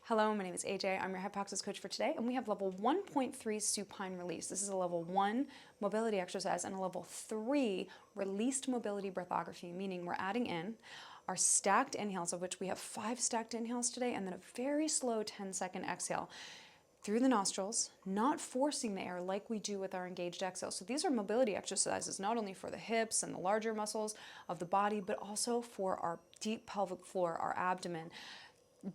Hello, my name is AJ. I'm your HYPOXiX coach for today, and we have level 1.3 supine release. This is a level 1 mobility exercise and a level 3 released mobility breathography, meaning we're adding in our stacked inhales, of which we have 5 stacked inhales today, and then a very slow 10-second exhale through the nostrils, not forcing the air like we do with our engaged exhale. So these are mobility exercises, not only for the hips and the larger muscles of the body, but also for our deep pelvic floor, our abdomen,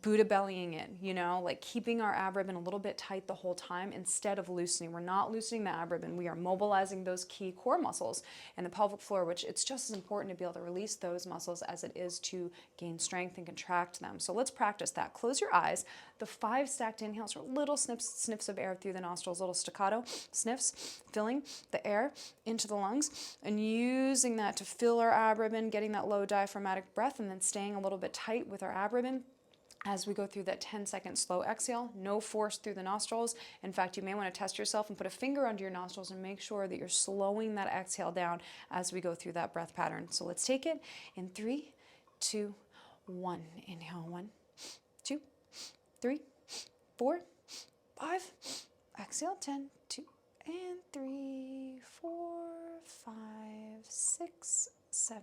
Buddha bellying in, like keeping our ab ribbon a little bit tight the whole time instead of loosening. We're not loosening the ab ribbon. We are mobilizing those key core muscles and the pelvic floor, which it's just as important to be able to release those muscles as it is to gain strength and contract them. So let's practice that. Close your eyes. The 5 stacked inhales are little sniffs of air through the nostrils, little staccato sniffs, filling the air into the lungs and using that to fill our ab ribbon, getting that low diaphragmatic breath, and then staying a little bit tight with our ab ribbon as we go through that 10-second slow exhale. No force through the nostrils. In fact, you may want to test yourself and put a finger under your nostrils and make sure that you're slowing that exhale down as we go through that breath pattern. So let's take it in 3, 2, 1. Inhale, 1, 2, 3, 4, 5. Exhale, 10, 2, and 3, 4, 5, 6, 7,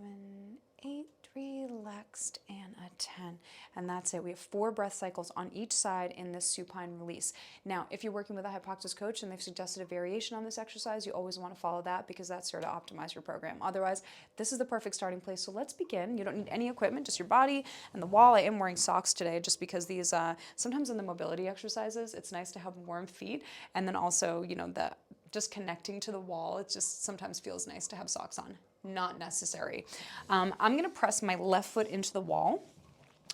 8, relaxed, and a 10. And that's it. We have 4 breath cycles on each side in this supine release. Now, if you're working with a HYPOXiX coach and they've suggested a variation on this exercise, you always want to follow that because that's sure to optimize your program. Otherwise, this is the perfect starting place. So let's begin. You don't need any equipment, just your body and the wall. I am wearing socks today just because these, sometimes in the mobility exercises, it's nice to have warm feet. And then also, just connecting to the wall, it just sometimes feels nice to have socks on. Not necessary. I'm going to press my left foot into the wall,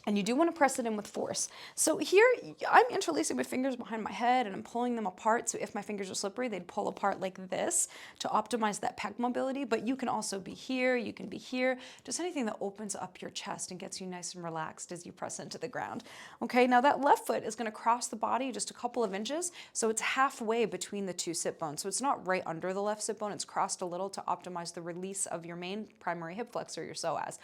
and you do want to press it in with force. So here, I'm interlacing my fingers behind my head and I'm pulling them apart. So if my fingers are slippery, they'd pull apart like this to optimize that pec mobility. But you can also be here, you can be here, just anything that opens up your chest and gets you nice and relaxed as you press into the ground. Okay, now that left foot is going to cross the body just a couple of inches. So it's halfway between the 2 sit bones. So it's not right under the left sit bone, it's crossed a little to optimize the release of your main primary hip flexor, your psoas.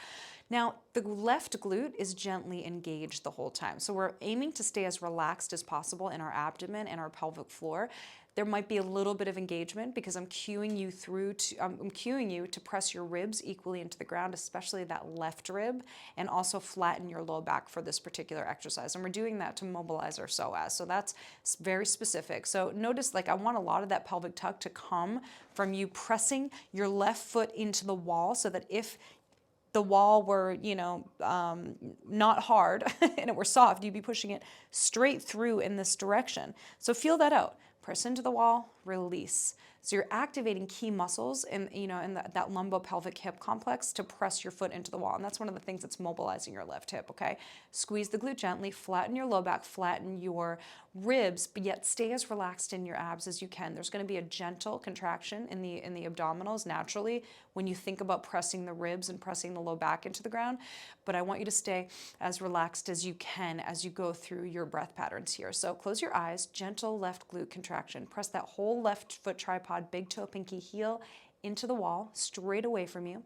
Now, the left glute is gently engaged the whole time. So we're aiming to stay as relaxed as possible in our abdomen and our pelvic floor. There might be a little bit of engagement because I'm cueing you to press your ribs equally into the ground, especially that left rib, and also flatten your low back for this particular exercise. And we're doing that to mobilize our psoas. So that's very specific. So notice, I want a lot of that pelvic tuck to come from you pressing your left foot into the wall so that if the wall were, not hard and it were soft, you'd be pushing it straight through in this direction. So feel that out. Press into the wall, release. So you're activating key muscles in that lumbopelvic hip complex to press your foot into the wall. And that's one of the things that's mobilizing your left hip, okay? Squeeze the glute gently, flatten your low back, flatten your ribs, but yet stay as relaxed in your abs as you can. There's going to be a gentle contraction in the abdominals naturally when you think about pressing the ribs and pressing the low back into the ground. But I want you to stay as relaxed as you can as you go through your breath patterns here. So close your eyes, gentle left glute contraction. Press that whole left foot tripod, big toe, pinky, heel into the wall, straight away from you.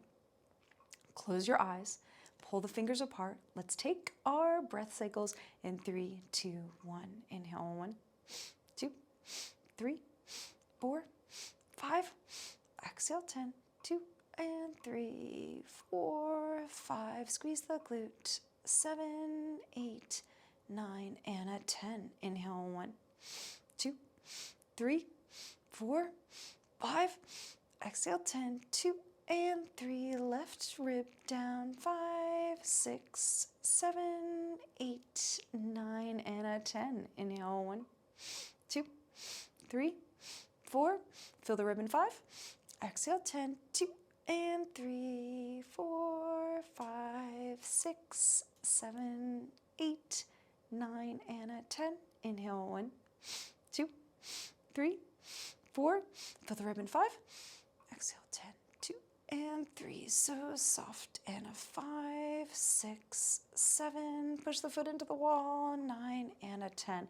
Close your eyes, pull the fingers apart. Let's take our breath cycles in 3, 2, 1. Inhale, 1, 2, 3, 4, 5. Exhale, 10, 2, and 3, 4, 5. Squeeze the glute. 7, 8, 9, and a 10. Inhale, 1, 2, 3, 4, 5. Exhale, 10, 2, and 3. Left rib down. 5, 6, 7, 8, 9, and a 10. Inhale, 1, 2, 3, 4. Feel the ribbon. 5. Exhale, 10, 2, and 3, 4, 5, 6, 7, 8, 9, and a 10. Inhale, 1, 2, 3, 4. Feel the ribbon. 5. Exhale, 10, 2, and 3. So soft. And a 5, 6, 7. Push the foot into the wall. 9, and a 10.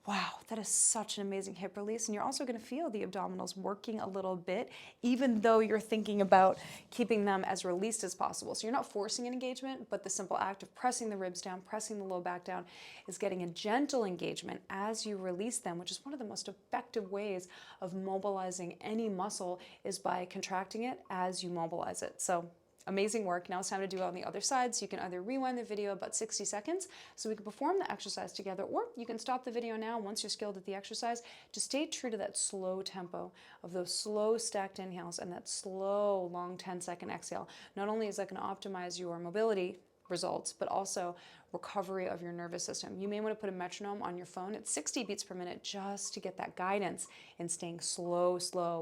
Wow, that is such an amazing hip release. And you're also going to feel the abdominals working a little bit, even though you're thinking about keeping them as released as possible. So you're not forcing an engagement, but the simple act of pressing the ribs down, pressing the low back down is getting a gentle engagement as you release them, which is one of the most effective ways of mobilizing any muscle is by contracting it as you mobilize it. So amazing work. Now it's time to do it on the other side. So you can either rewind the video about 60 seconds so we can perform the exercise together, or you can stop the video now once you're skilled at the exercise. Just stay true to that slow tempo of those slow stacked inhales and that slow long 10-second exhale. Not only is that going to optimize your mobility results, but also recovery of your nervous system. You may want to put a metronome on your phone at 60 beats per minute just to get that guidance in staying slow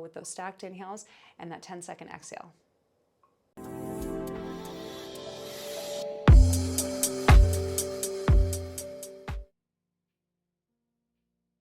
with those stacked inhales and that 10-second exhale.